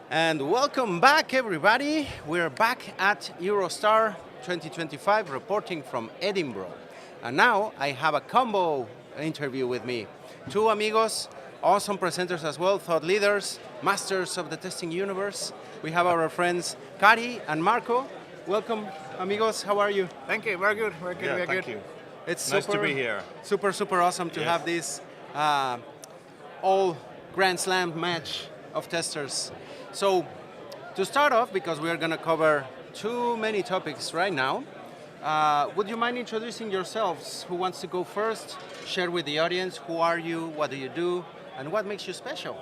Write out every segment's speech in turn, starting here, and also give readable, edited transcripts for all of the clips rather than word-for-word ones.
And welcome back, everybody. We're back at EuroSTAR 2025, reporting from Edinburgh. And now I have a combo interview with me. Two amigos, awesome presenters as well, thought leaders, masters of the testing universe. We have our friends Kari and Marko. Welcome, amigos. How are you? Thank you. We're good. We're good. We're thank good. you. It's Nice to be here. Super awesome to have this all Grand Slam match of testers. So, to start off, because we are going to cover too many topics right now, would you mind introducing yourselves? Who wants to go first? Share with the audience, who are you, what do you do, and what makes you special?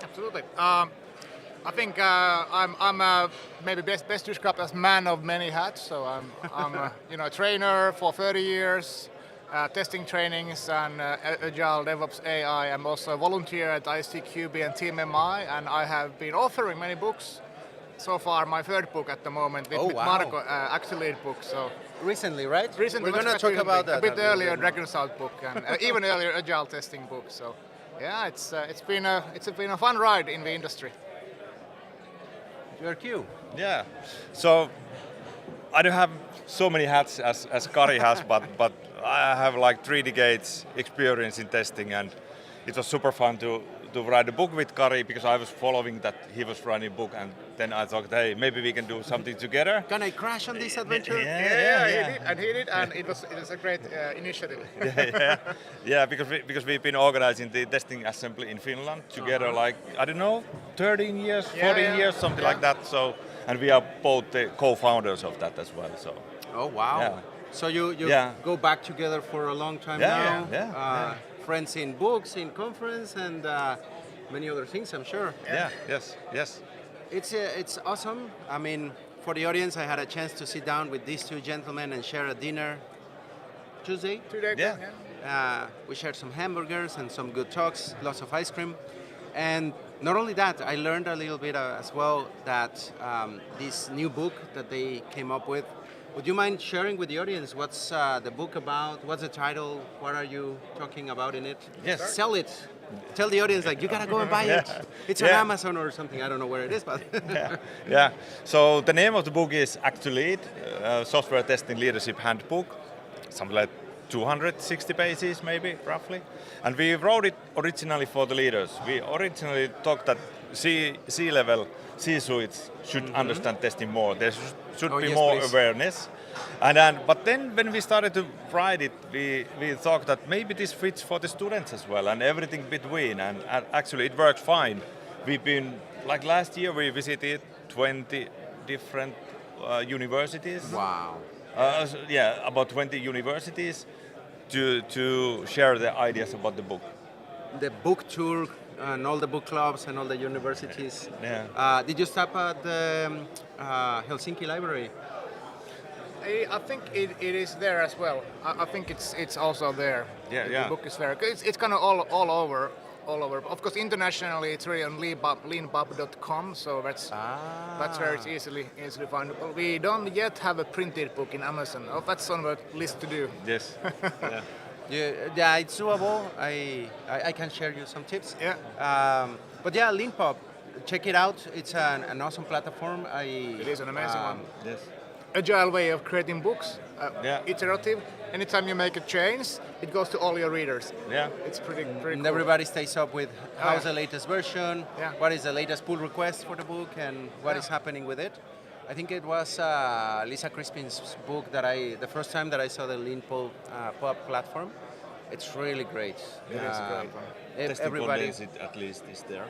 Absolutely. I think I'm maybe best described as man of many hats. So I'm a trainer for 30 years, testing trainings and agile DevOps AI. I'm also a volunteer at ISTQB and TMMi, and I have been authoring many books. So far, my third book at the moment with Marko, actually lead book. So recently, right? recently, we're going to talk about that a bit earlier. Dragon South book and even earlier agile testing book. So yeah, it's been a fun ride in the industry. Your cue. Yeah. So I don't have so many hats as Kari has, but I have like 3 decades experience in testing, and it was super fun to write a book with Kari because I was following that he was writing a book, and then I thought, hey, maybe we can do something together. Can I crash on this adventure? Yeah, he did, and it was a great initiative. Yeah, because we've been organizing the testing assembly in Finland together, like I don't know, 13 years, 14 years, something like that. So, and we are both the co-founders of that as well. So. Oh wow! Yeah. So you go back together for a long time now. Yeah. Friends in books, in conference, and many other things, I'm sure. Yeah. Yes. It's awesome. I mean, for the audience, I had a chance to sit down with these two gentlemen and share a dinner Tuesday. We shared some hamburgers and some good talks, lots of ice cream. And not only that, I learned a little bit as well that this new book that they came up with. Would you mind sharing with the audience what's the book about? What's the title? What are you talking about in it? Yes. Sell it. Tell the audience, like, you gotta go and buy it. It's on Amazon or something. I don't know where it is, but. Yeah. So the name of the book is Actually Software Testing Leadership Handbook. Something like 260 pages, maybe, roughly. And we wrote it originally for the leaders. We originally thought that C-level, C-suites should understand testing more. There should be more awareness. But then when we started to write it, we thought that maybe this fits for the students as well and everything between. And actually it works fine. We've been, like last year, we visited 20 different universities. Wow. About 20 universities to share the ideas about the book. The book tour and all the book clubs and all the universities. Yeah. Did you stop at the Helsinki Library? I think it is there as well. I think it's also there. The book is there. It's kind of all over. Of course, internationally, it's really on leanpub.com, so that's where it's easily findable. We don't yet have a printed book in Amazon. Oh, that's on the list to do. Yes. Yeah, it's doable. I can share you some tips. Yeah. But yeah, LeanPub, check it out. It's an awesome platform. It is an amazing one. Yes. Agile way of creating books. Iterative. Anytime you make a change, it goes to all your readers. Yeah. It's pretty And cool. everybody stays up with how's the latest version, Yeah. what is the latest pull request for the book, and what is happening with it. I think it was Lisa Crispin's book that the first time that I saw the LeanPub platform. It's really great. It is a great one. Everybody. At least is there.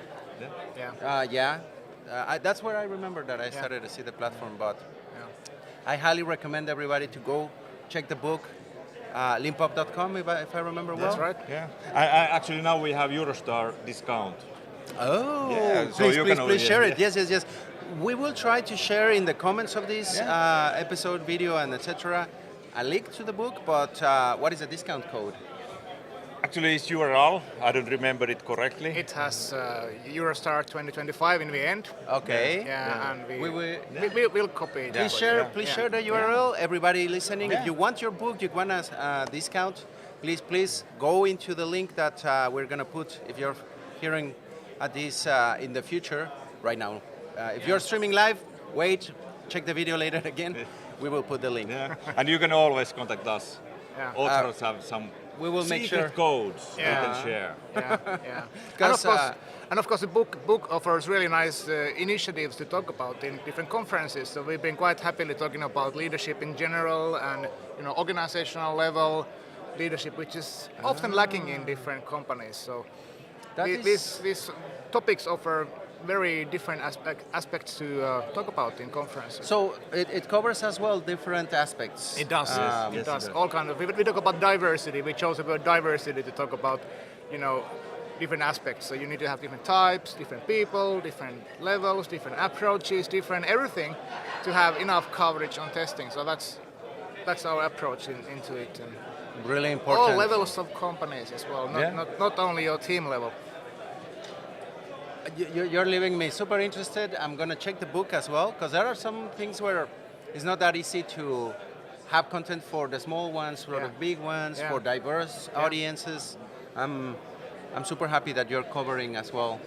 That's where I remember that I started to see the platform, but I highly recommend everybody to go check the book, leanpub.com if I remember well. That's right. Yeah. Actually now we have EuroSTAR discount. Oh, Yeah, so please share it. Yes. We will try to share in the comments of this episode, video, and etc. a link to the book, but what is the discount code? Actually, it's URL. I don't remember it correctly. It has EuroSTAR 2025 in the end. Okay. And we'll copy it. Please share the URL. Everybody listening, if you want your book, you want a discount, please go into the link that we're going to put if you're hearing this in the future. right now. If you're streaming live, wait, check the video later again. We will put the link. Yeah. And you can always contact us. Yeah. Authors have some we will make sure codes you can share. Yeah. And of course, the book offers really nice initiatives to talk about in different conferences. So we've been quite happily talking about leadership in general and organizational level leadership, which is often lacking in different companies. So these topics offer very different aspects to talk about in conferences. So it covers as well different aspects. It does. Yes, It it does. does. All kind of. We talk about diversity. We chose about diversity to talk about, different aspects. So you need to have different types, different people, different levels, different approaches, different everything to have enough coverage on testing. So that's our approach into it. And really important. all levels of companies as well, not only your team level. You're leaving me super interested. I'm going to check the book as well, because there are some things where it's not that easy to have content for the small ones, for the big ones, for diverse audiences. I'm super happy that you're covering as well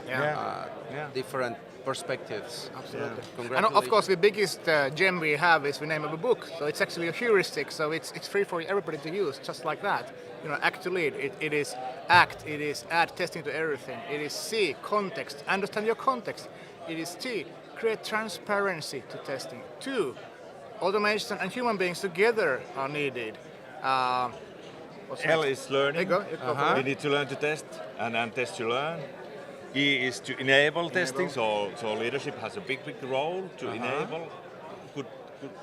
different perspectives. Absolutely. Congratulations. And of course, the biggest gem we have is the name of a book. So it's actually a heuristic. So it's free for everybody to use, just like that. Act to lead. It is act. It is add testing to everything. It is C, context. Understand your context. It is T, create transparency to testing. 2, automation and human beings together are needed. L is learning. There you go. We need to learn to test and test to learn. E is to enable testing, so leadership has a big role to enable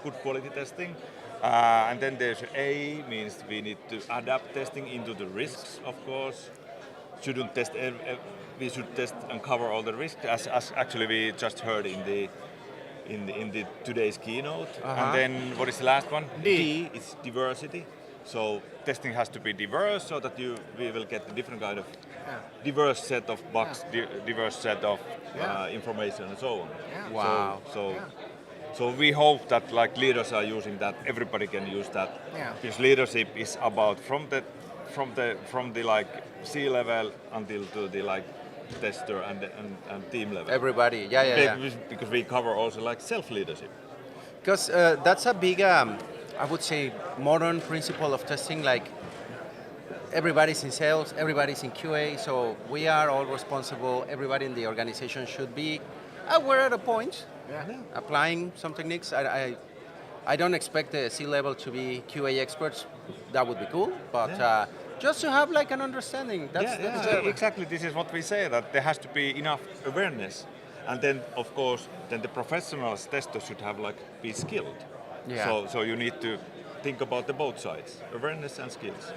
good quality testing. And then there's A, means we need to adapt testing into the risks, of course. Shouldn't test, we should test and cover all the risks, as actually we just heard in the today's keynote. And then what is the last one? D is diversity. So testing has to be diverse so that we will get a different kind of diverse set of bugs, diverse set of information and so on. Yeah. Wow. So we hope that leaders are using that. Everybody can use that. Yeah. Because leadership is about from the C level until to the tester and team level. Everybody, Because we cover also self leadership. Because that's a big, I would say, modern principle of testing. Everybody's in sales, everybody's in QA, so we are all responsible. Everybody in the organization should be aware at a point, applying some techniques. I don't expect the C-level to be QA experts. That would be cool, but just to have an understanding. That's Exactly. This is what we say, that there has to be enough awareness, and then of course, then the professionals testers should have be skilled. Yeah. So you need to think about the both sides, awareness and skills.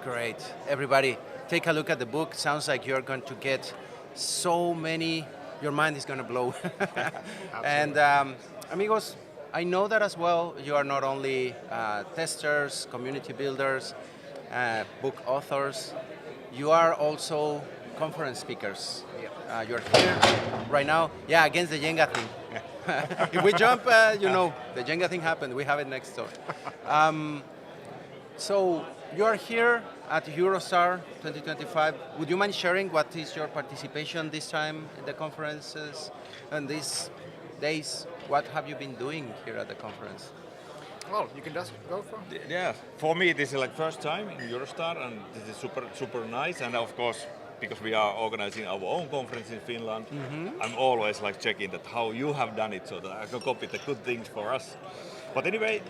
Great. Everybody, take a look at the book. Sounds like you're going to get so many, your mind is going to blow. And amigos, I know that as well, you are not only testers, community builders, book authors, you are also conference speakers. You're here right now, against the Jenga thing. If we jump, the Jenga thing happened. We have it next door. So you are here at EuroSTAR 2025. Would you mind sharing what is your participation this time in the conferences and these days? What have you been doing here at the conference? Well, you can just go for it. Yeah, for me this is first time in EuroSTAR, and this is super nice. And of course, because we are organizing our own conference in Finland, I'm always checking that how you have done it so that I can copy the good things for us. But anyway,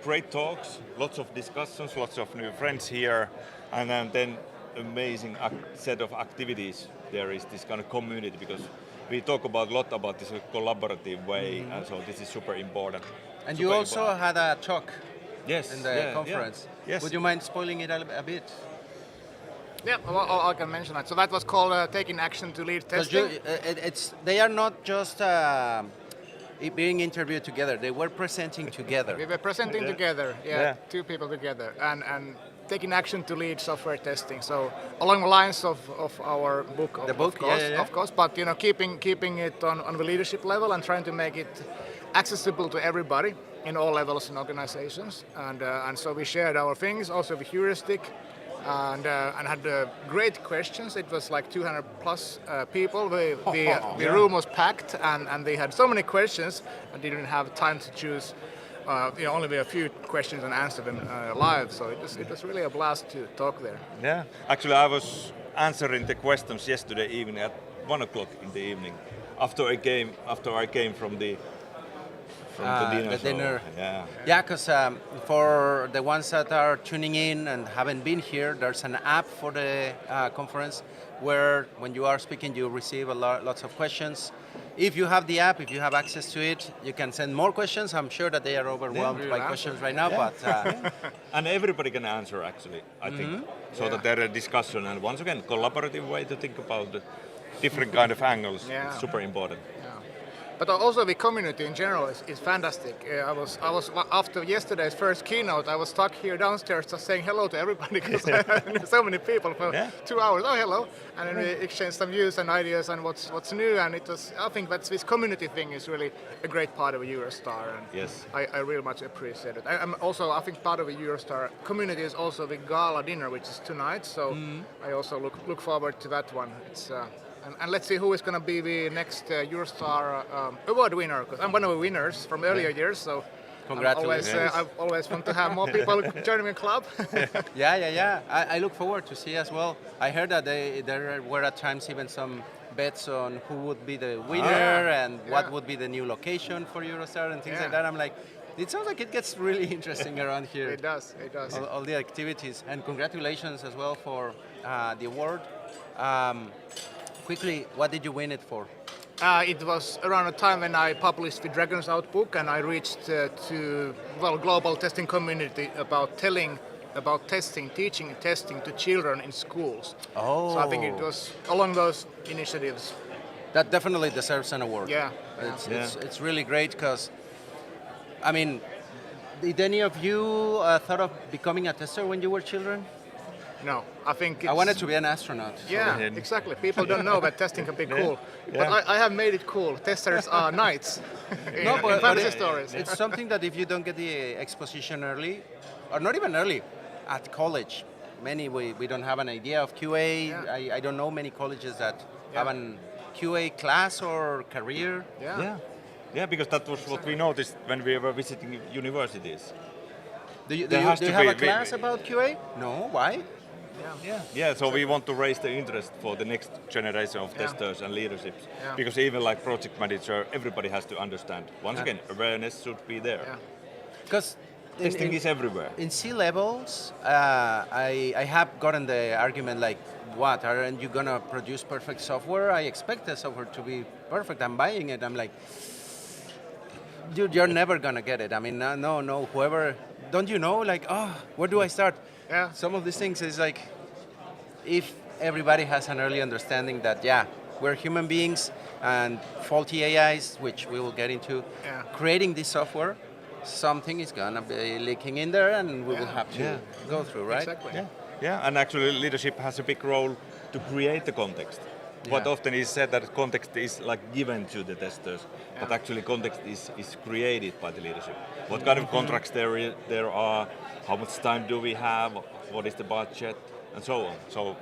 great talks, lots of discussions, lots of new friends here, and then amazing set of activities. There is this kind of community, because we talk a lot about this collaborative way, and so this is super important. And super you also important. had a talk in the conference. Yeah. Yes. Would you mind spoiling it a bit? Yeah, well, I can mention that. So that was called Taking Action to Lead Testing. They are not just being interviewed together. They were presenting together. We were presenting together, two people together, and taking action to lead software testing. So along the lines of our book, of course, but keeping it on the leadership level and trying to make it accessible to everybody in all levels in organizations. And so we shared our things, also the heuristic, and had great questions. It was like 200 plus people. The room was packed, and they had so many questions. I didn't have time to choose. Only a few questions and answer them live. So it was really a blast to talk there. Yeah, actually, I was answering the questions yesterday evening at 1 o'clock in the evening after I came from the dinner. The dinner. Yeah. Yeah, because for the ones that are tuning in and haven't been here, there's an app for the conference where when you are speaking, you receive lots of questions. If you have the app, if you have access to it, you can send more questions. I'm sure that they are overwhelmed by questions right now, but... And everybody can answer, actually, I think, so that there is a discussion. And once again, collaborative way to think about the different kind of angles. Yeah. It's super important. But also the community in general is fantastic. I was after yesterday's first keynote, I was stuck here downstairs just saying hello to everybody because I knew so many people for 2 hours. Oh, hello, and then we exchanged some views and ideas and what's new. And I think that this community thing is really a great part of EuroSTAR, and yes, I really much appreciate it. I think part of the EuroSTAR community is also the gala dinner, which is tonight. So I also look forward to that one. It's and let's see who is going to be the next EuroSTAR award winner, because I'm one of the winners from earlier years, so congratulations. I always want to have more people joining the club. Yeah. I look forward to see as well. I heard that there were at times even some bets on who would be the winner and what would be the new location for EuroSTAR and things like that. I'm like, it sounds like it gets really interesting around here. It does. All the activities, and congratulations as well for the award. Quickly, what did you win it for? It was around a time when I published the Dragons Out book, and I reached to global testing community about teaching testing to children in schools. Oh. So I think it was along those initiatives. That definitely deserves an award. Yeah. It's really great because, I mean, did any of you thought of becoming a tester when you were children? No, I think I wanted to be an astronaut. Yeah, exactly. People don't know that testing can be cool. But I have made it cool. Testers are knights in fantasy stories. It's something that if you don't get the exposition early, or not even early, at college, we don't have an idea of QA. Yeah. I don't know many colleges that have an QA class or career. Yeah, because that was what we noticed when we were visiting universities. Do you have a class about QA? No, why? Yeah, so we want to raise the interest for the next generation of testers and leaderships. Because even like project manager, everybody has to understand. Once again, awareness should be there. Because testing is everywhere. In C-levels, I have gotten the argument like, what, aren't you gonna produce perfect software? I expect the software to be perfect. I'm buying it. I'm like, dude, you're never gonna get it. I mean, no, whoever, don't you know, like, where do I start? Yeah. Some of these things is like, if everybody has an early understanding that, we're human beings and faulty AIs, which we will get into, creating this software, something is gonna be leaking in there and we will have to go through, right? Exactly. Yeah, and actually leadership has a big role to create the context. Quite often is said that context is like given to the testers, but actually context is created by the leadership. What kind of contracts there are, how much time do we have, what is the budget, and so on. So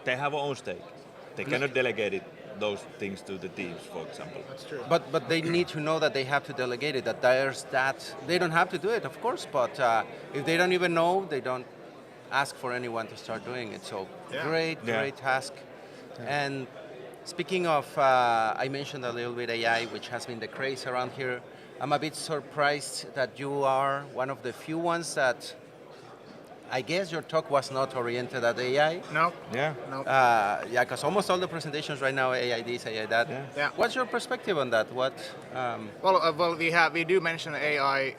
they have their own stake. They cannot delegate those things to the teams, for example. That's true. But they need to know that they have to delegate it, that there's that. They don't have to do it, of course, but if they don't even know, they don't ask for anyone to start doing it. So great task. And speaking of, I mentioned a little bit AI, which has been the craze around here. I'm a bit surprised that you are one of the few ones that, I guess your talk was not oriented at AI. No. Yeah. No. Because almost all the presentations right now, AI this, AI that. Yeah. What's your perspective on that? What? Well, we do mention AI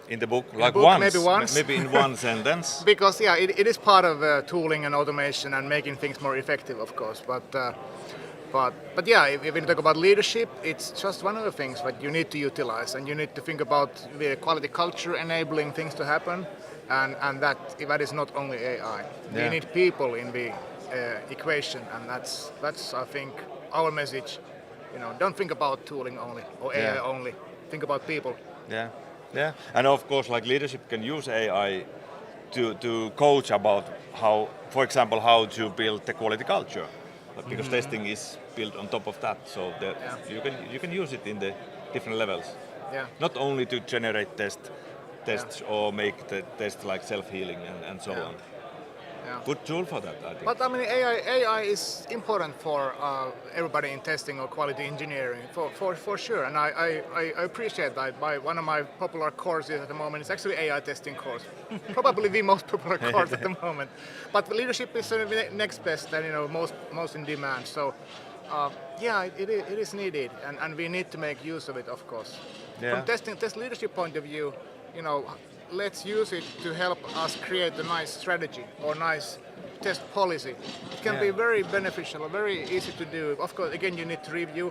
in the book, maybe once, maybe in one sentence. Because it is part of tooling and automation and making things more effective, of course. But yeah, if you talk about leadership, it's just one of the things that you need to utilize, and you need to think about the quality culture enabling things to happen, and that is not only AI. You need people in the equation, and that's I think our message. Don't think about tooling only or AI only. Think about people. Yeah, and of course, like leadership can use AI to coach about how, for example, how to build the quality culture, because testing is built on top of that, so that you can use it in the different levels. Yeah. Not only to generate tests or make the test like self-healing and so on. Yeah. Good tool for that, I think. But I mean, AI is important for everybody in testing or quality engineering, for sure. And I appreciate that. One of my popular courses at the moment is actually AI testing course, probably the most popular course at the moment. But leadership is the next best and most in demand. So it is needed, and we need to make use of it, of course. Yeah. From test leadership point of view, let's use it to help us create a nice strategy or nice test policy. It can be very beneficial, very easy to do. Of course, again, you need to review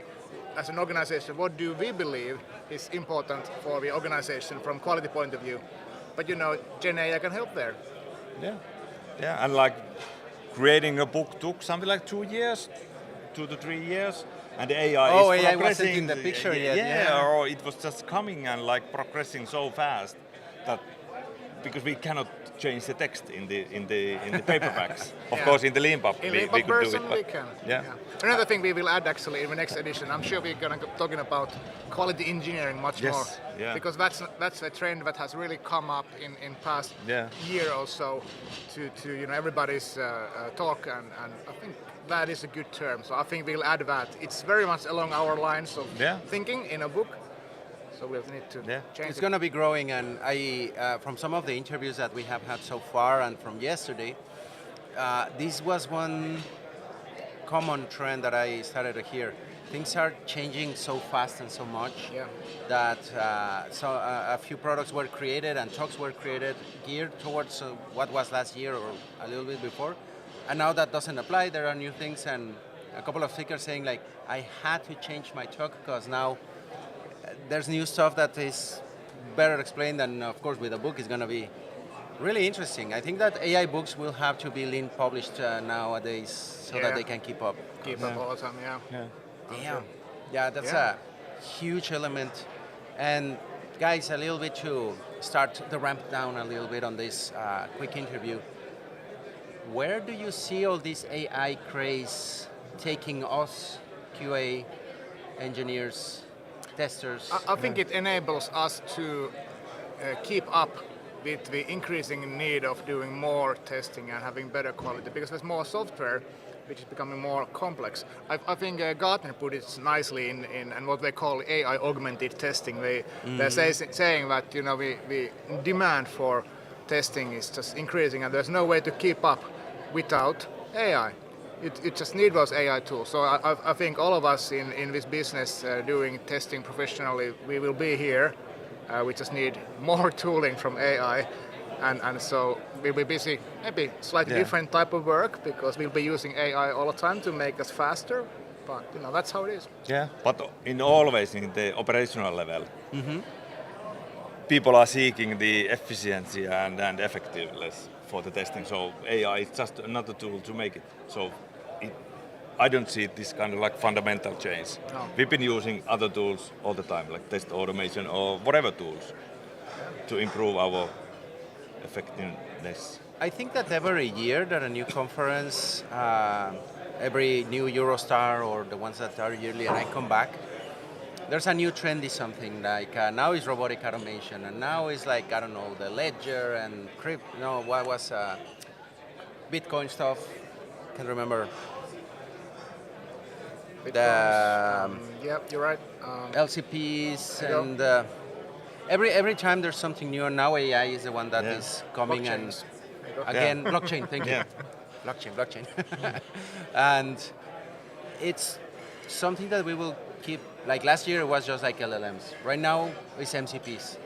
as an organization what do we believe is important for the organization from quality point of view. But Gen AI can help there. Yeah, and like creating a book took something like 2 years, 2 to 3 years. And the AI is AI progressing. wasn't in the picture yet. Or it was just coming and like progressing so fast that because we cannot change the text in the paperbacks. Of course, in the Leanpub we could do it. We can. Yeah. Another thing we will add actually in the next edition. I'm sure we're going to be talking about quality engineering much more. Yeah. Because that's a trend that has really come up in past year or so to everybody's talk, and I think that is a good term. So I think we'll add that. It's very much along our lines of thinking in a book. So we'll need to change It's going to be growing, and from some of the interviews that we have had so far and from yesterday, this was one common trend that I started to hear. Things are changing so fast and so much that a few products were created and talks were created geared towards what was last year or a little bit before. And now that doesn't apply. There are new things, and a couple of speakers saying like, I had to change my talk because now there's new stuff that is better explained, and of course with a book it's going to be really interesting. I think that AI books will have to be lean published nowadays so that they can keep up. Keep up all the time, Yeah, that's a huge element. And guys, a little bit to start the ramp down a little bit on this quick interview. Where do you see all this AI craze taking us, QA engineers, testers? I think it enables us to keep up with the increasing need of doing more testing and having better quality, because there's more software which is becoming more complex. I think Gartner put it nicely in what they call AI augmented testing. They're saying that the demand for testing is just increasing, and there's no way to keep up without AI. You just need those AI tools. So I think all of us in this business doing testing professionally, we will be here. We just need more tooling from AI. And so we'll be busy, maybe slightly different type of work, because we'll be using AI all the time to make us faster. But that's how it is. Yeah, but always in the operational level, people are seeking the efficiency and effectiveness for the testing. So AI is just another tool to make it. So I don't see this kind of like fundamental change. No. We've been using other tools all the time, like test automation or whatever tools, to improve our effectiveness. I think that every year that a new conference, every new EuroSTAR or the ones that are yearly, and I come back, there's a new trendy something, like now is robotic automation, and now is like, I don't know, the ledger and crypto, what was Bitcoin stuff, can't remember. Yep, you're right. LCPs and every time there's something new, and now AI is the one that is coming. Blockchains. And again, blockchain, thank you. Blockchain. And it's something that we will keep, like last year it was just like LLMs. Right now it's MCPs.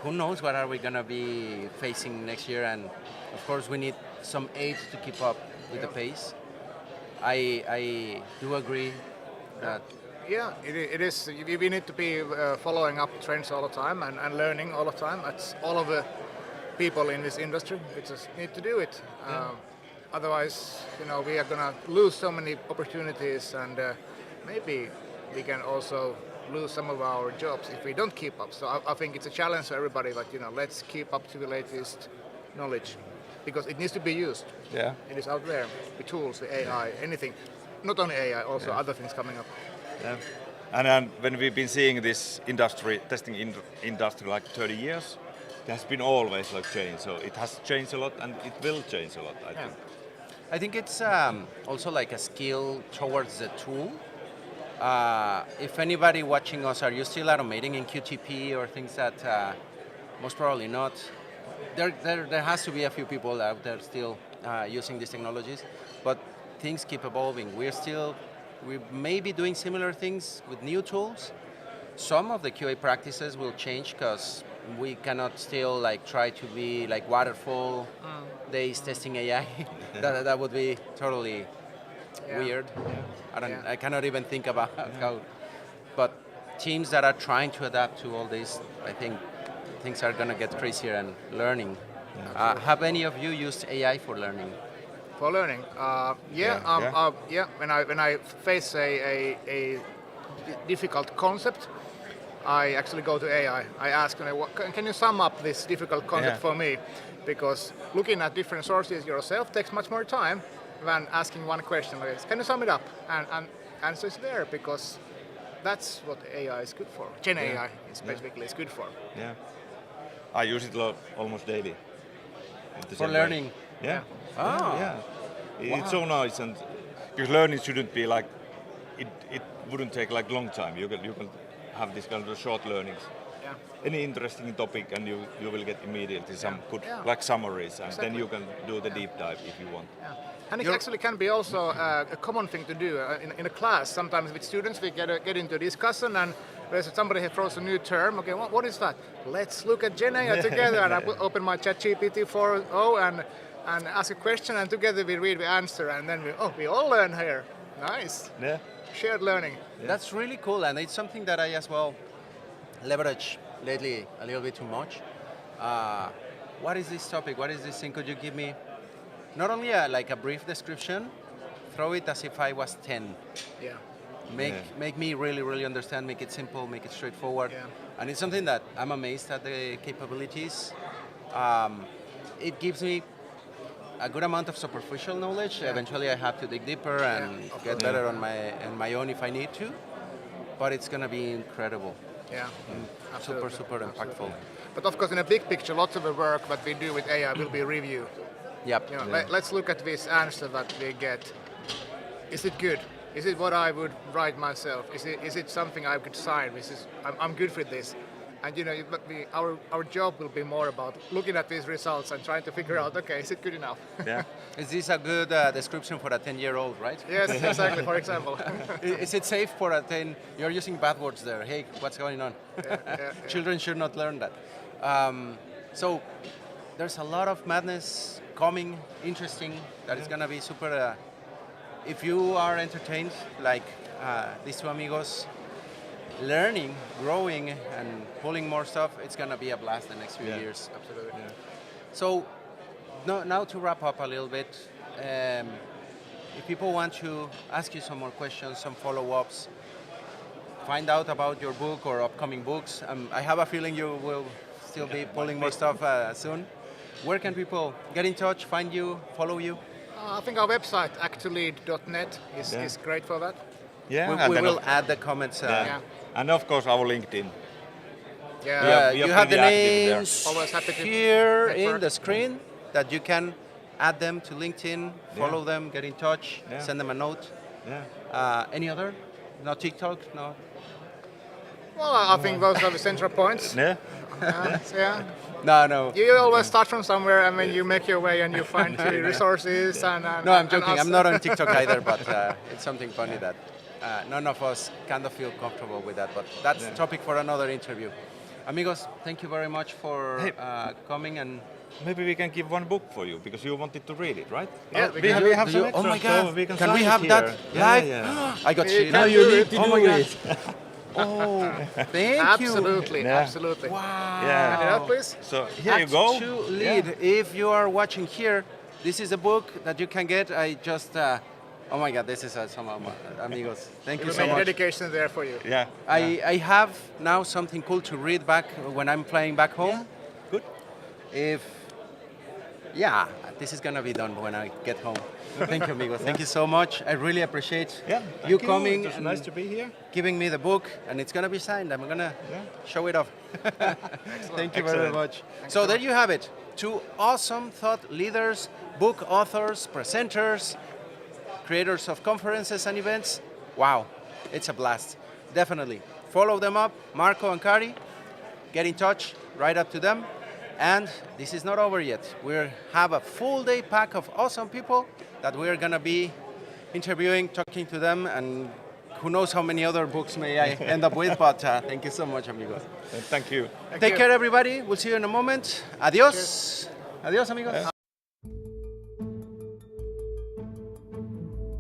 Who knows what are we going to be facing next year, and of course we need some aids to keep up with the pace. I do agree that... Yeah, it is. We need to be following up trends all the time and learning all the time. That's all of the people in this industry. We just need to do it. Otherwise, we are going to lose so many opportunities, and maybe we can also lose some of our jobs if we don't keep up. So I think it's a challenge for everybody that, let's keep up to the latest knowledge, because it needs to be used. Yeah. It is out there, the tools, the AI, anything. Not only AI, also other things coming up. Yeah. And when we've been seeing this testing industry like 30 years, it has been always like change. So it has changed a lot, and it will change a lot, I think. I think it's also like a skill towards the tool. If anybody watching us, are you still automating in QTP or things that most probably not? There has to be a few people out there still using these technologies, but things keep evolving. We may be doing similar things with new tools. Some of the QA practices will change because we cannot still like try to be like waterfall days testing AI. that would be totally weird. I cannot even think about how. But teams that are trying to adapt to all this, I think things are gonna get crazier and learning. Have any of you used AI for learning? For learning, when I face a difficult concept, I actually go to AI. I ask, can you sum up this difficult concept for me? Because looking at different sources yourself takes much more time than asking one question like this. Can you sum it up? And answer is there, because that's what AI is good for. Gen AI specifically is good for. Yeah, I use it almost daily. For learning? Yeah. Oh. Yeah. It's so nice, and because learning shouldn't be like it wouldn't take like long time. You can have this kind of short learnings. Yeah. Any interesting topic, and you will get immediately some good like summaries, and then you can do the deep dive if you want. Yeah. And it actually can be also a common thing to do in a class. Sometimes with students we get into a discussion, and somebody throws a new term. Okay, what is that? Let's look at Gen AI together, and I will open my ChatGPT 4.0 and ask a question, and together we read the answer, and then we all learn here. Nice. Yeah. Shared learning. Yeah. That's really cool, and it's something that I as well leverage lately a little bit too much. What is this topic? What is this thing? Could you give me not only like a brief description, throw it as if I was 10. Yeah. Make me really understand, make it simple, make it straightforward. Yeah. And it's something that I'm amazed at the capabilities. It gives me a good amount of superficial knowledge. Yeah. Eventually I have to dig deeper and get better on my own if I need to. But it's going to be incredible. Yeah. Super impactful. But of course, in a big picture, lots of the work that we do with AI will be reviewed. Yep. Let's look at this answer that we get. Is it good? Is it what I would write myself? Is it something I could sign? I'm good with this. And our job will be more about looking at these results and trying to figure out, okay, is it good enough? Yeah. Is this a good description for a 10-year-old, right? Yes, exactly, for example. Is it safe for a 10? You're using bad words there. Hey, what's going on? Children should not learn that. So there's a lot of madness coming, interesting, that is going to be super... if you are entertained, like these two amigos, learning, growing, and pulling more stuff, it's going to be a blast the next few years. Absolutely. Yeah. So now to wrap up a little bit, if people want to ask you some more questions, some follow-ups, find out about your book or upcoming books, I have a feeling you will still be pulling more stuff soon. Where can people get in touch, find you, follow you? I think our website, actolead.net, is great for that. Yeah, we will add the comments. And of course our LinkedIn. Yeah, you have the names always happy to here in the screen that you can add them to LinkedIn, follow them, get in touch, send them a note. Yeah. Any other? No TikTok? No? Well, I think those are the central points. Yeah. No. You always start from somewhere, and then you make your way and you find the resources. No, I'm joking. I'm not on TikTok either, but it's something funny that none of us kind of feel comfortable with that. But that's a topic for another interview. Amigos, thank you very much for coming. And maybe we can give one book for you because you wanted to read it, right? Yeah, we have some extra, oh my God! so we can we have it that here. live? Yeah. I got cheated. Now you need to do it. Oh, thank absolutely, you. Absolutely. Wow. Yeah. Hand it up, please. So here you go. To lead. If you are watching here, this is a book that you can get. I just Oh my God, this is awesome, amigos. Thank you We so made much. dedication there for you. Yeah. I have now something cool to read back when I'm playing back home. Good. This is gonna be done when I get home. Thank you, amigos. Thank you so much. I really appreciate Yeah. you coming. It was and nice to be here. giving me the book, and it's gonna be signed. I'm gonna show it off. Thank you very Excellent. much. So there you have it. 2 awesome thought leaders, book authors, presenters, creators of conferences and events. Wow, it's a blast. Definitely. Follow them up, Marko and Kari. Get in touch, write up to them. And this is not over yet. We have a full day pack of awesome people that we're gonna be interviewing, talking to them, and who knows how many other books may I end up with, but thank you so much, amigos. Thank you. Take care, everybody. We'll see you in a moment. Adios. Adios, amigos.